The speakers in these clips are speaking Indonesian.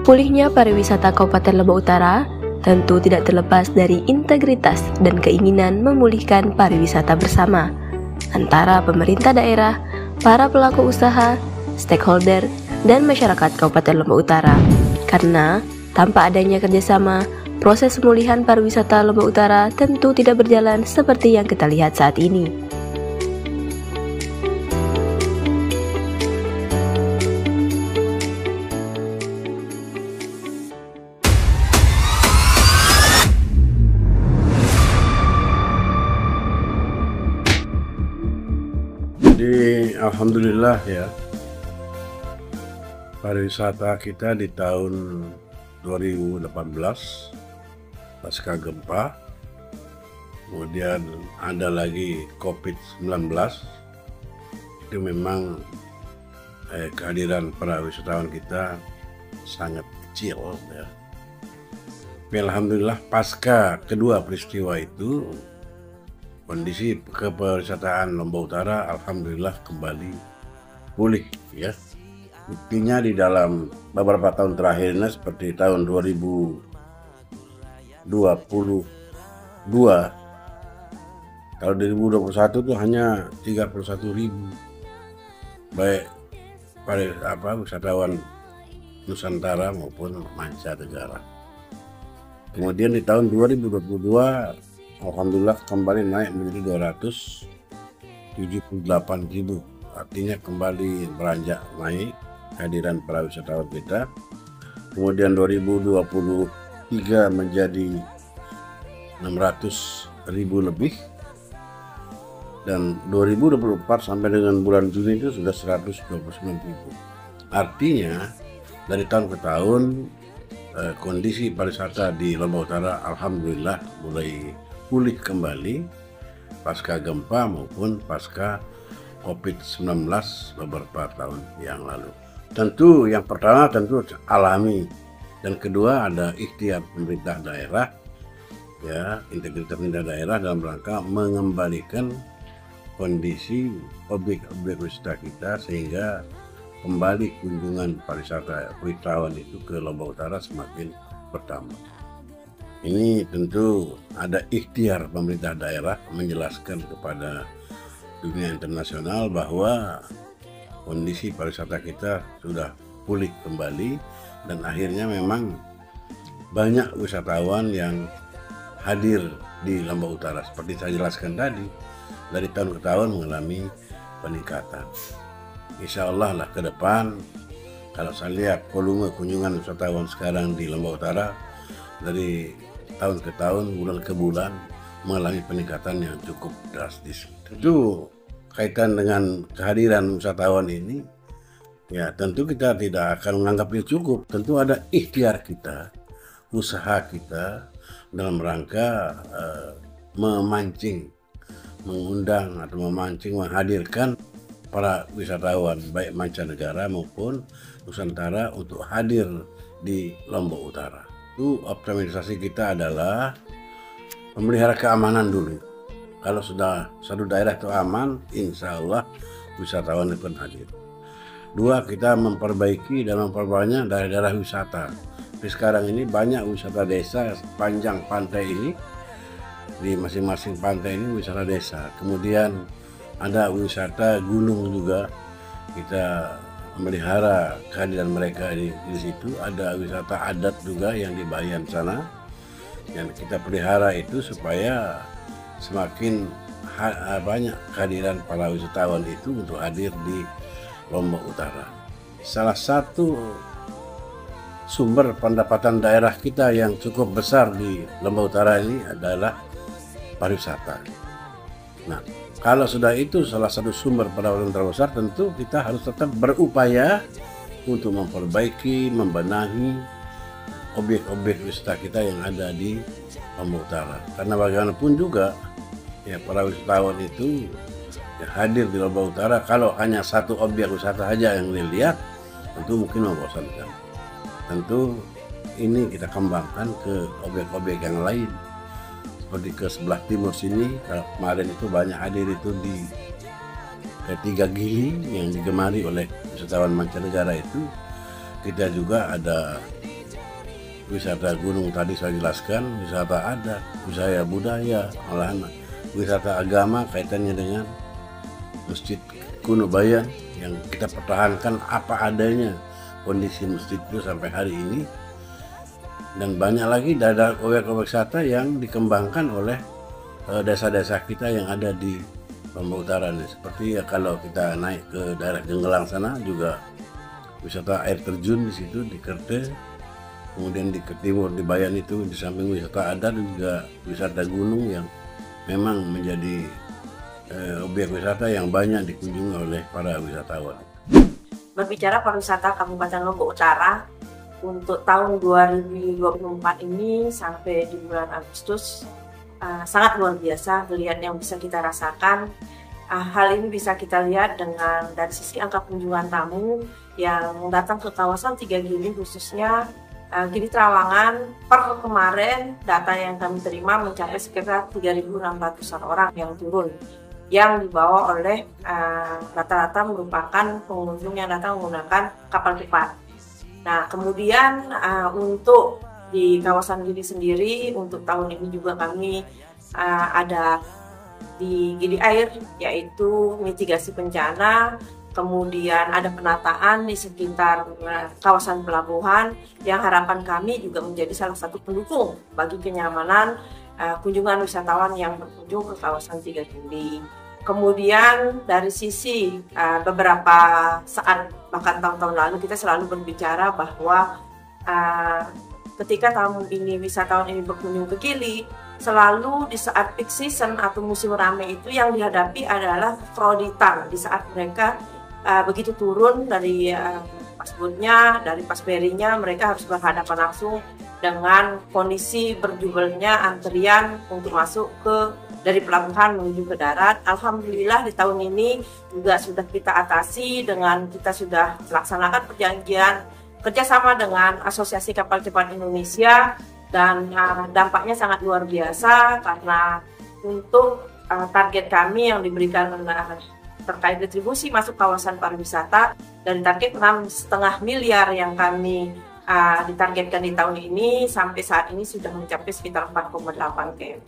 Pulihnya pariwisata Kabupaten Lombok Utara tentu tidak terlepas dari integritas dan keinginan memulihkan pariwisata bersama antara pemerintah daerah, para pelaku usaha, stakeholder, dan masyarakat Kabupaten Lombok Utara. Karena tanpa adanya kerjasama, proses pemulihan pariwisata Lombok Utara tentu tidak berjalan seperti yang kita lihat saat ini. Jadi alhamdulillah ya, pariwisata kita di tahun 2018 pasca gempa, kemudian ada lagi COVID-19, itu memang kehadiran para wisatawan kita sangat kecil ya. Tapi alhamdulillah pasca kedua peristiwa itu, kondisi kepariwisataan Lombok Utara alhamdulillah kembali pulih ya. Buktinya di dalam beberapa tahun terakhir ini seperti tahun 2022, tahun 2021 itu hanya 31.000 baik wisatawan Nusantara maupun mancanegara. Kemudian di tahun 2022 alhamdulillah kembali naik menjadi 278.000, artinya kembali beranjak naik kehadiran para wisatawan kita. Kemudian 2023 menjadi 600.000 lebih, dan 2024 sampai dengan bulan Juni itu sudah 129.000. Artinya dari tahun ke tahun kondisi pariwisata di Lombok Utara alhamdulillah mulai pulih kembali pasca gempa maupun pasca COVID-19 beberapa tahun yang lalu. Tentu yang pertama tentu alami, dan kedua ada ikhtiar pemerintah daerah ya, integritas pemerintah daerah dalam rangka mengembalikan kondisi objek-objek wisata kita sehingga kembali kunjungan pariwisata wisatawan itu ke Lombok Utara semakin bertambah. Ini tentu ada ikhtiar pemerintah daerah menjelaskan kepada dunia internasional bahwa kondisi pariwisata kita sudah pulih kembali, dan akhirnya memang banyak wisatawan yang hadir di Lombok Utara. Seperti saya jelaskan tadi, dari tahun ke tahun mengalami peningkatan. Insya Allah lah ke depan, kalau saya lihat volume kunjungan wisatawan sekarang di Lombok Utara dari tahun ke tahun, bulan ke bulan mengalami peningkatan yang cukup drastis. Tentu kaitan dengan kehadiran wisatawan ini, ya tentu kita tidak akan menganggapnya cukup. Tentu ada ikhtiar kita, usaha kita dalam rangka memancing, mengundang atau memancing, menghadirkan para wisatawan baik mancanegara maupun Nusantara untuk hadir di Lombok Utara. Itu optimalisasi kita adalah memelihara keamanan dulu. Kalau sudah satu daerah itu aman, insya Allah wisatawan akan hadir. Dua, kita memperbaiki dan memperbanyak daerah-daerah wisata. Tapi sekarang ini banyak wisata desa sepanjang pantai ini, di masing-masing pantai ini wisata desa. Kemudian ada wisata gunung juga, kita memelihara kehadiran mereka di situ. Ada wisata adat juga yang di Bayan sana, yang kita pelihara itu supaya semakin banyak kehadiran para wisatawan itu untuk hadir di Lombok Utara. Salah satu sumber pendapatan daerah kita yang cukup besar di Lombok Utara ini adalah pariwisata. Nah, kalau sudah itu salah satu sumber pendapatan terbesar, tentu kita harus tetap berupaya untuk memperbaiki, membenahi objek-objek wisata kita yang ada di Lombok Utara. Karena bagaimanapun juga ya, para wisatawan itu ya, hadir di Lombok Utara, kalau hanya satu objek wisata saja yang dilihat, tentu mungkin membosankan. Tentu ini kita kembangkan ke objek-objek yang lain. Seperti ke sebelah timur sini, kemarin itu banyak hadir itu di Tiga Gili yang digemari oleh wisatawan mancanegara itu. Kita juga ada wisata gunung tadi saya jelaskan, wisata adat, wisata budaya, malahan wisata agama kaitannya dengan Masjid Kuno Bayan yang kita pertahankan apa adanya kondisi masjid itu sampai hari ini. Dan banyak lagi objek-objek wisata yang dikembangkan oleh desa-desa kita yang ada di Lombok Utara nih. Seperti ya kalau kita naik ke daerah Jenggelang sana juga wisata air terjun di situ di Kerte. Kemudian di timur di Bayan itu di samping wisata adat dan juga wisata gunung yang memang menjadi objek wisata yang banyak dikunjungi oleh para wisatawan. Berbicara pariwisata Kabupaten Lombok Utara untuk tahun 2024 ini sampai di bulan Agustus sangat luar biasa melihat yang bisa kita rasakan. Hal ini bisa kita lihat dari sisi angka kunjungan tamu yang datang ke kawasan Tiga Gili khususnya Gili Trawangan. Per kemarin data yang kami terima mencapai sekitar 3.600-an orang yang turun, yang dibawa oleh rata-rata merupakan pengunjung yang datang menggunakan kapal cepat. Nah, kemudian untuk di kawasan Gili sendiri untuk tahun ini juga kami ada di Gili Air, yaitu mitigasi bencana. Kemudian ada penataan di sekitar kawasan pelabuhan yang harapan kami juga menjadi salah satu pendukung bagi kenyamanan kunjungan wisatawan yang berkunjung ke kawasan Tiga Gili. Kemudian dari sisi beberapa saat bahkan tahun-tahun lalu kita selalu berbicara bahwa ketika wisatawan ini berkunjung ke Gili, selalu di saat peak season atau musim ramai itu yang dihadapi adalah frauditan di saat mereka begitu turun dari pasboatnya, dari pasberinya, mereka harus berhadapan langsung dengan kondisi berjubelnya antrian untuk masuk dari pelabuhan menuju ke darat. Alhamdulillah di tahun ini juga sudah kita atasi dengan kita sudah melaksanakan perjanjian kerjasama dengan Asosiasi Kapal Cepat Indonesia, dan dampaknya sangat luar biasa karena untuk target kami yang diberikan terkait retribusi masuk kawasan pariwisata dari target 6,5 miliar yang kami ditargetkan di tahun ini, sampai saat ini sudah mencapai sekitar 4,8 km.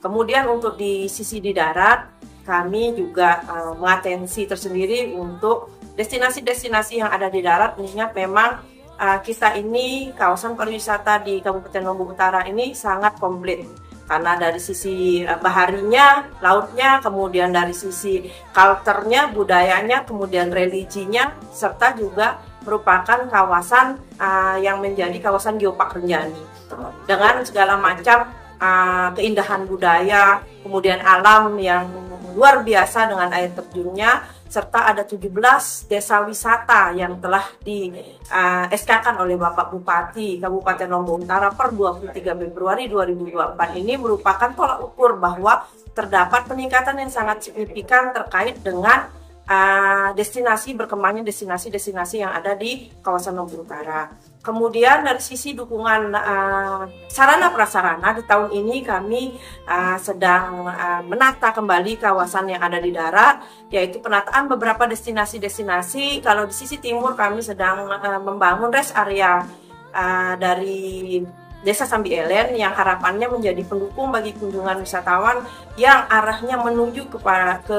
Kemudian untuk di sisi di darat, kami juga mengatensi tersendiri untuk destinasi-destinasi yang ada di darat, mengingat memang kita ini kawasan pariwisata di Kabupaten Lombok Utara ini sangat komplit. Karena dari sisi baharinya, lautnya, kemudian dari sisi culture-nya, budayanya, kemudian religinya, serta juga merupakan kawasan yang menjadi kawasan geopark Renjani dengan segala macam keindahan budaya, kemudian alam yang luar biasa dengan air terjunnya, serta ada 17 desa wisata yang telah di SK-kan oleh Bapak Bupati Kabupaten Lombok Utara per 23 Februari 2024 ini merupakan tolak ukur bahwa terdapat peningkatan yang sangat signifikan terkait dengan destinasi berkembangnya destinasi-destinasi yang ada di kawasan Lombok Utara. Kemudian dari sisi dukungan sarana prasarana, di tahun ini kami sedang menata kembali kawasan yang ada di darat, yaitu penataan beberapa destinasi-destinasi. Kalau di sisi timur kami sedang membangun rest area dari Desa Sambi Elen yang harapannya menjadi pendukung bagi kunjungan wisatawan yang arahnya menuju ke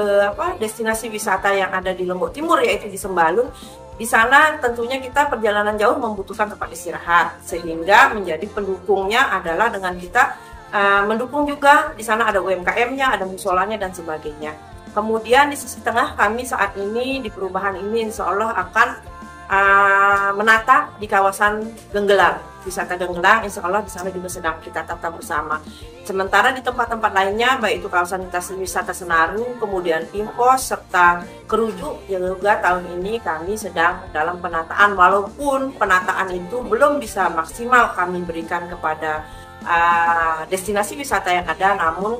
destinasi wisata yang ada di Lombok Timur, yaitu di Sembalun. Di sana tentunya kita perjalanan jauh membutuhkan tempat istirahat, sehingga menjadi pendukungnya adalah dengan kita mendukung juga di sana ada UMKM-nya, ada musolanya dan sebagainya. Kemudian di sisi tengah kami saat ini di perubahan ini insya Allah akan menata di kawasan Genggelang, wisata Genggelang, insya Allah di sana juga sedang kita tata bersama. Sementara di tempat-tempat lainnya, baik itu kawasan wisata Senaru, kemudian Pimpos, serta Kerujuk, juga tahun ini kami sedang dalam penataan, walaupun penataan itu belum bisa maksimal kami berikan kepada destinasi wisata yang ada, namun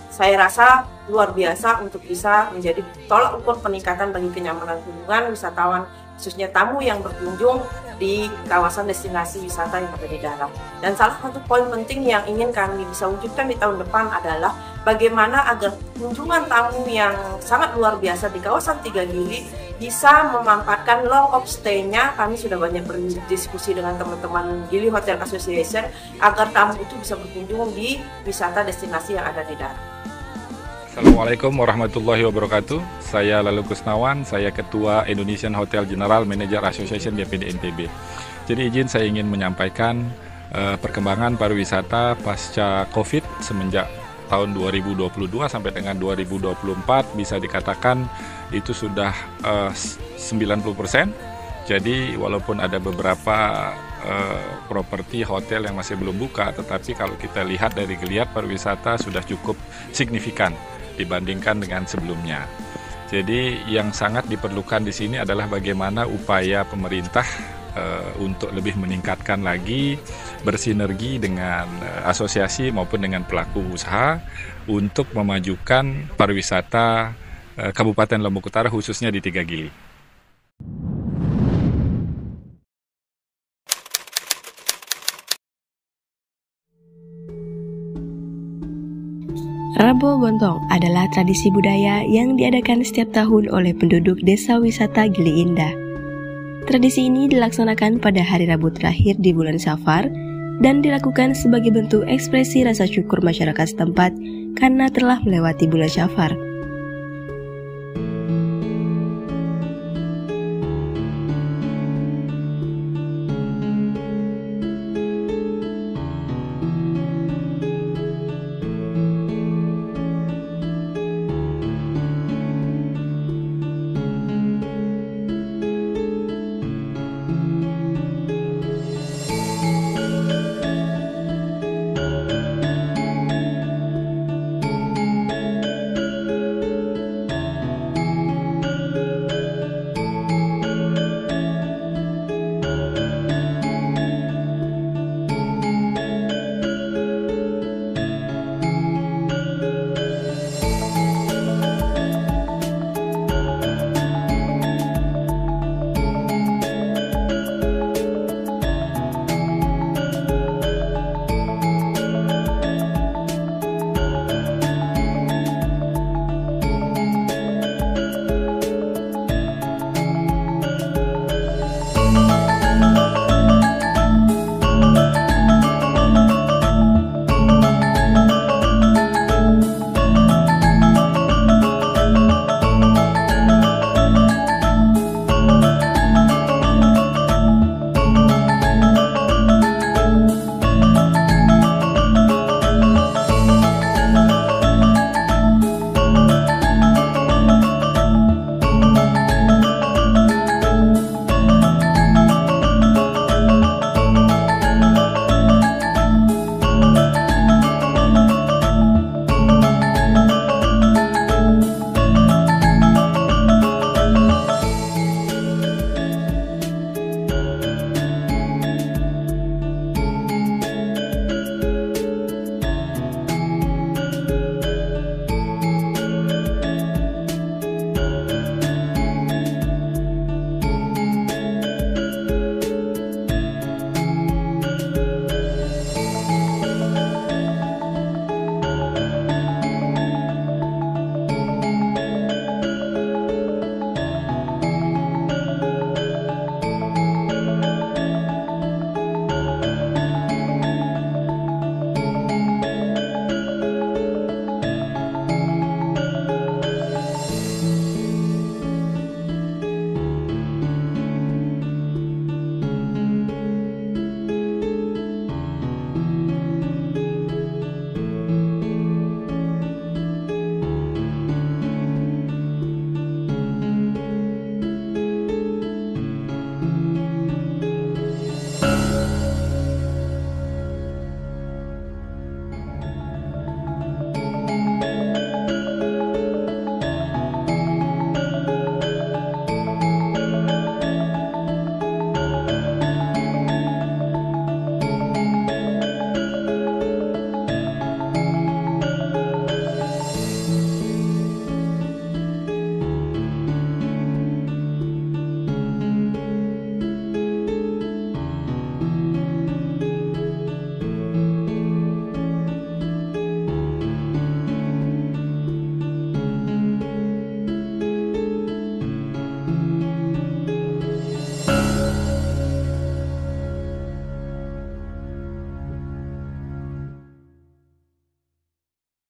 saya rasa luar biasa untuk bisa menjadi tolak ukur peningkatan bagi kenyamanan kunjungan wisatawan, khususnya tamu yang berkunjung di kawasan destinasi wisata yang ada di darat. Dan salah satu poin penting yang ingin kami bisa wujudkan di tahun depan adalah bagaimana agar kunjungan tamu yang sangat luar biasa di kawasan Tiga Gili bisa memanfaatkan long of stay-nya. Kami sudah banyak berdiskusi dengan teman-teman Gili Hotel Association agar tamu itu bisa berkunjung di wisata destinasi yang ada di darat. Assalamualaikum warahmatullahi wabarakatuh. Saya Lalu Kusnawan, saya Ketua Indonesian Hotel General Manager Association DPD NTB. Jadi izin saya ingin menyampaikan perkembangan pariwisata pasca COVID semenjak tahun 2022 sampai dengan 2024 bisa dikatakan itu sudah 90%. Jadi walaupun ada beberapa properti hotel yang masih belum buka, tetapi kalau kita lihat dari geliat pariwisata sudah cukup signifikan dibandingkan dengan sebelumnya. Jadi yang sangat diperlukan di sini adalah bagaimana upaya pemerintah untuk lebih meningkatkan lagi bersinergi dengan asosiasi maupun dengan pelaku usaha untuk memajukan pariwisata Kabupaten Lombok Utara khususnya di 3 Gili. Rabo Bontong adalah tradisi budaya yang diadakan setiap tahun oleh penduduk Desa Wisata Gili Indah. Tradisi ini dilaksanakan pada hari Rabu terakhir di bulan Safar dan dilakukan sebagai bentuk ekspresi rasa syukur masyarakat setempat karena telah melewati bulan Safar.